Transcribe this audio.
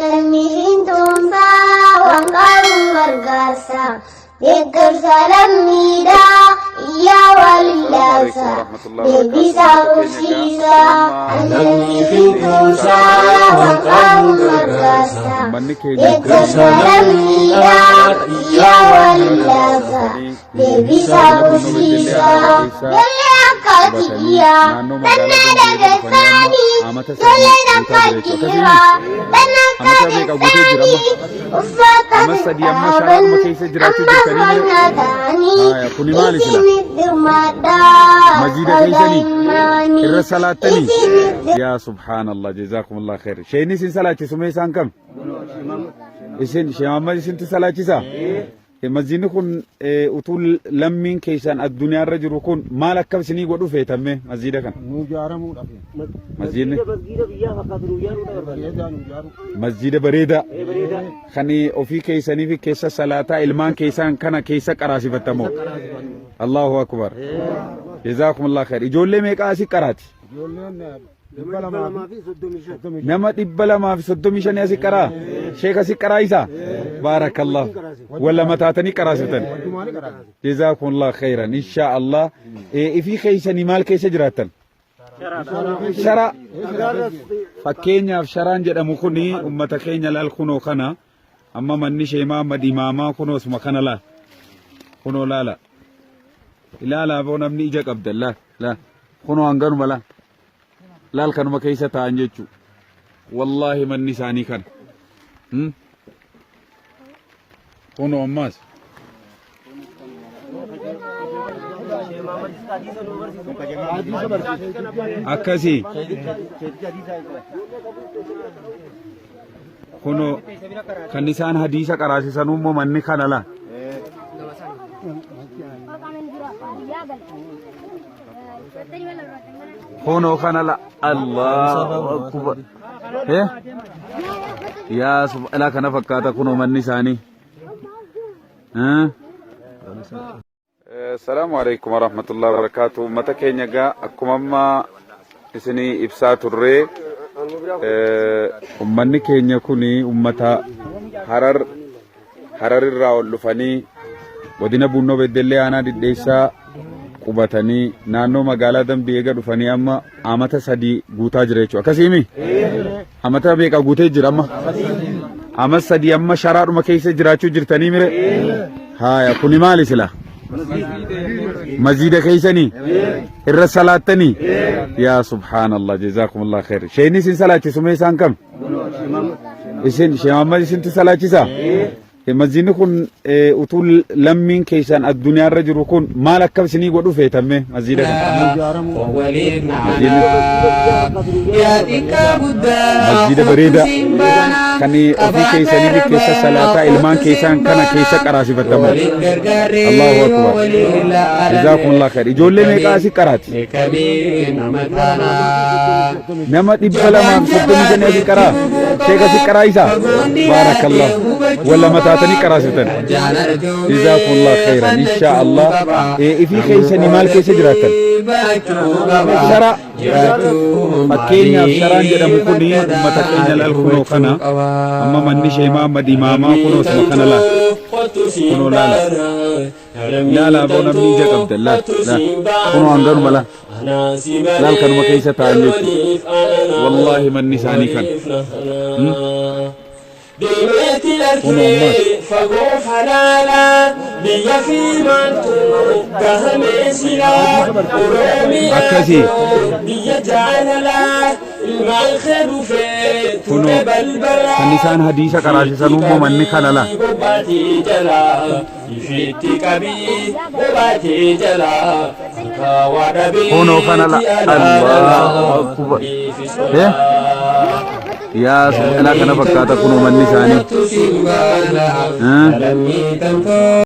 Tumsa wangkarun gargasa Degar salam nida iya walilasa Debisa usisa Tumsa wangkarun gargasa Degar salam nida iya walilasa Debisa usisa Katiya tanna daga sani dole na fakira tanna kadani ufata ya subhanallah jazakumullah khair shayni sin salati sumay sankam isin shamama sin salati sa mazini kun utul lammin kaysan ad-dunya rajul kun malak kam sini godu fetamme mazida kan nujaramu dafi mazini masjida biya faqadru yanu masjida barida khani ofi kaysani fi kaysa salata ilman kaysan kana kaysa qarasi fatamo Allahu akbar jazakumullah khair ijolle me qasi qarati nama dibbalama fi soddomishani asi qara sheikh asi qara isa barakallah wala matatani qarasitan jazakumullah khairan insha Allah ifi kaysani mal kaysa jiratan shara fakenya sharan jedhamu kuni ummata kenya lal kuno kana amma manni sheyma madimama kuno suma kana la kuno lala ilala bonamni ija qabdallah la kuno anganu mala lal kanuma kaysa ta'an jechu wallahi manni sani kan kuno ammas akasi kuno kanisan hadisa qarasisan ummo manni kanala kuno kanala Allahu akbar ya subhana kana fakkata kuno manni sani السلام عليكم ورحمة الله وبركاته متى كينيا جا أكمما إسني إبسات الري أمني كينيا كوني أمتا حرر الراول لفني ودينا بونو بدلي أنا ديسا قبتني نانو مقالة دم بيجا لفني أما أمتا سدي غوتا جريشوا كسيمي أمتا بيجا غوتا جرام أما سدي أما شرار مكيس جراشوا جرتني مير هاي كوني مالي سلا مسجد كيسني الرسالاتني يا سبحان الله جزاكم الله خير شيني سن صلاتي سمي سانكم اسن شيما سن صلاتي سا مسجد كن utul lammin kaysan ad-dunya rajul kun malak kam sini godu fetamme masjid masjid barida kani ofi kaysani bi kaysa salata ilman kaysan kana kaysa qarasi fatamo Allahu akbar jazakumullah khair ijolle me qasi qarati nama dibbalama soddomi jane si qara sheikh si qara isa barakallah wala matatani qarasitan jazakumullah khairan insha Allah ifi kaysani mal kaysa jiratan shara fakenya sharan jedhamu kuni ummata kenya lal kuno kana amma manni sheyma madimama kuno suma kana la kuno lala lala bonamni ija qabdallah la kuno anganu mala lal kanuma kaysa ta'an jechu wallahi manni sani kan بيتي الأركي فقوف حلالا بيفي مانتو كهمي سلا ورمي أكاسي بيجعل لا المال خير فيه كنو كنيسان حديثة كراشي سنومو مني خلالا بباتي جلا يفيتي كبي بباتي جلا كنو خلالا الله أكبر يا سبحانك أنا فكرت كنو مني ساني